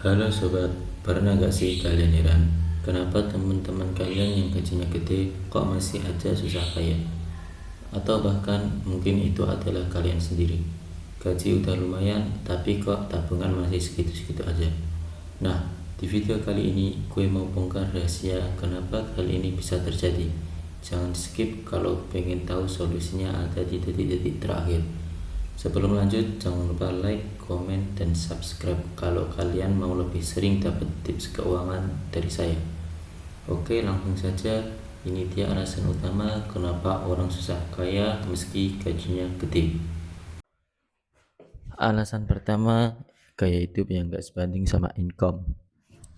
Halo sobat, pernah gak sih kalian heran kenapa teman-teman kalian yang gajinya gede kok masih aja susah kaya? Atau bahkan mungkin itu adalah kalian sendiri. Gaji udah lumayan tapi kok tabungan masih segitu-segitu aja. Nah, di video kali ini gue mau bongkar rahasia kenapa hal ini bisa terjadi. Jangan skip kalau pengen tahu solusinya ada di detik-detik terakhir. Sebelum lanjut, jangan lupa like, komen, dan subscribe kalau kalian mau lebih sering dapat tips keuangan dari saya. Oke, langsung saja. Ini dia alasan utama kenapa orang susah kaya meski gajinya gede. Alasan pertama, gaya hidup yang gak sebanding sama income.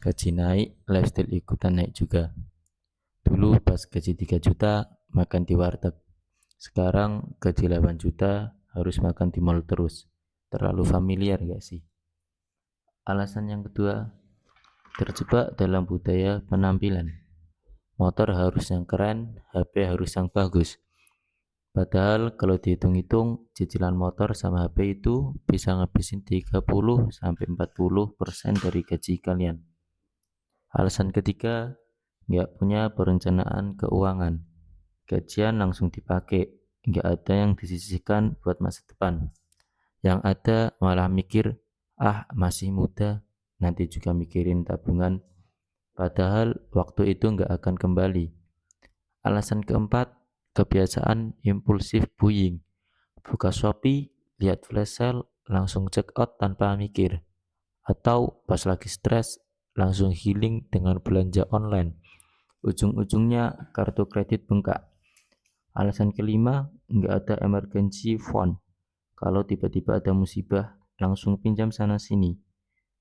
Gaji naik, lifestyle ikutan naik juga. Dulu pas gaji 3 juta, makan di warteg. Sekarang gaji 8 juta, harus makan di mall terus. Terlalu familiar gak sih? Alasan yang kedua, terjebak dalam budaya penampilan. Motor harus yang keren, HP harus yang bagus. Padahal kalau dihitung-hitung, cicilan motor sama HP itu bisa ngabisin 30-40% dari gaji kalian. Alasan ketiga, nggak punya perencanaan keuangan. Gajian langsung dipakai, nggak ada yang disisihkan buat masa depan. Yang ada malah mikir, masih muda, nanti juga mikirin tabungan. Padahal waktu itu nggak akan kembali. Alasan keempat, kebiasaan impulsif buying. Buka Shopee, lihat flash sale, langsung check out tanpa mikir. Atau pas lagi stres, langsung healing dengan belanja online. Ujung-ujungnya kartu kredit bengkak. Alasan kelima, nggak ada emergency fund. Kalau tiba-tiba ada musibah, langsung pinjam sana-sini.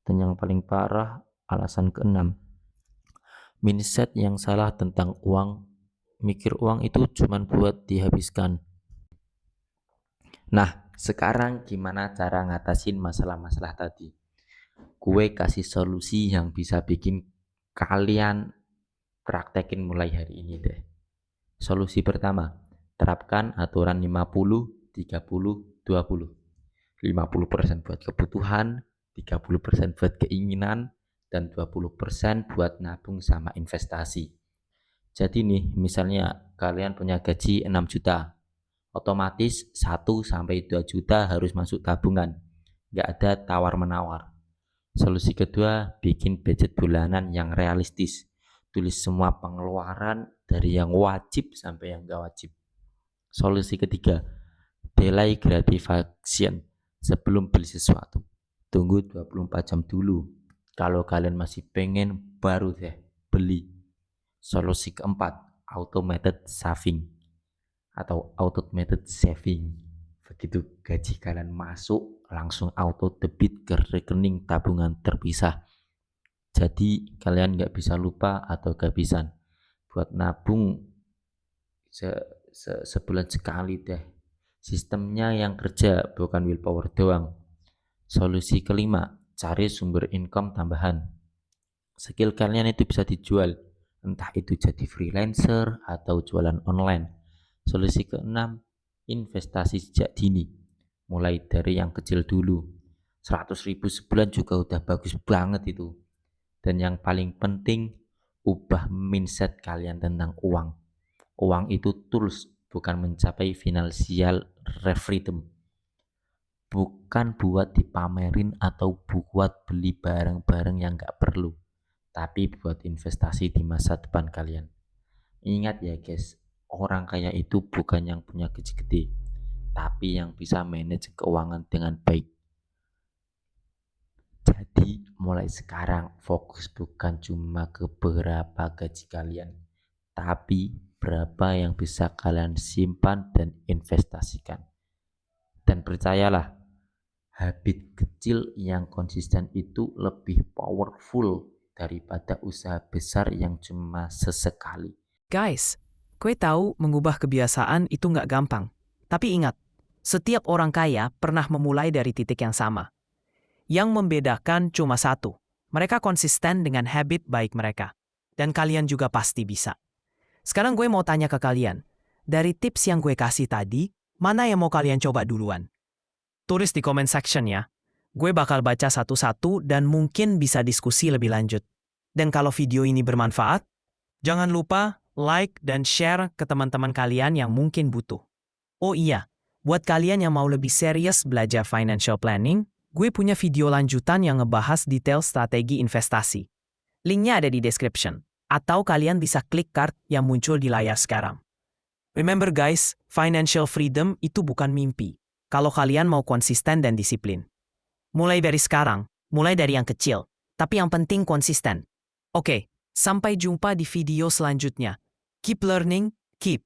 Dan yang paling parah, alasan keenam, mindset yang salah tentang uang. Mikir uang itu cuma buat dihabiskan. Nah, sekarang gimana cara ngatasin masalah-masalah tadi? Gue kasih solusi yang bisa bikin kalian praktekin mulai hari ini deh. Solusi pertama, terapkan aturan 50-30-20. 50% buat kebutuhan, 30% buat keinginan, dan 20% buat nabung sama investasi. Jadi nih, misalnya kalian punya gaji 6 juta, otomatis 1-2 juta harus masuk tabungan. Nggak ada tawar-menawar. Solusi kedua, bikin budget bulanan yang realistis. Tulis semua pengeluaran dari yang wajib sampai yang nggak wajib. Solusi ketiga, delay gratification. Sebelum beli sesuatu, tunggu 24 jam dulu. Kalau kalian masih pengen, baru deh beli. Solusi keempat, automated saving atau automated saving. Begitu gaji kalian masuk, langsung auto debit ke rekening tabungan terpisah. Jadi kalian nggak bisa lupa atau kehabisan buat nabung sebulan sekali deh. Sistemnya yang kerja, bukan willpower doang. Solusi kelima, cari sumber income tambahan. Skill kalian itu bisa dijual, entah itu jadi freelancer atau jualan online. Solusi keenam, investasi sejak dini. Mulai dari yang kecil dulu. 100.000 sebulan juga udah bagus banget itu. Dan yang paling penting, ubah mindset kalian tentang uang. Uang itu tools, bukan mencapai financial freedom. Bukan buat dipamerin atau buat beli barang-barang yang gak perlu, tapi buat investasi di masa depan kalian. Ingat ya guys, orang kaya itu bukan yang punya gaji gede, tapi yang bisa manage keuangan dengan baik. Jadi mulai sekarang fokus bukan cuma ke berapa gaji kalian, tapi berapa yang bisa kalian simpan dan investasikan. Dan percayalah, habit kecil yang konsisten itu lebih powerful daripada usaha besar yang cuma sesekali. Guys, gue tahu mengubah kebiasaan itu nggak gampang. Tapi ingat, setiap orang kaya pernah memulai dari titik yang sama. Yang membedakan cuma satu, mereka konsisten dengan habit baik mereka. Dan kalian juga pasti bisa. Sekarang gue mau tanya ke kalian, dari tips yang gue kasih tadi, mana yang mau kalian coba duluan? Tulis di comment section ya. Gue bakal baca satu-satu dan mungkin bisa diskusi lebih lanjut. Dan kalau video ini bermanfaat, jangan lupa like dan share ke teman-teman kalian yang mungkin butuh. Oh iya, buat kalian yang mau lebih serius belajar financial planning, gue punya video lanjutan yang ngebahas detail strategi investasi. Linknya ada di description. Atau kalian bisa klik card yang muncul di layar sekarang. Remember guys, financial freedom itu bukan mimpi. Kalau kalian mau konsisten dan disiplin. Mulai dari sekarang, mulai dari yang kecil. Tapi yang penting konsisten. Oke, sampai jumpa di video selanjutnya. Keep learning, keep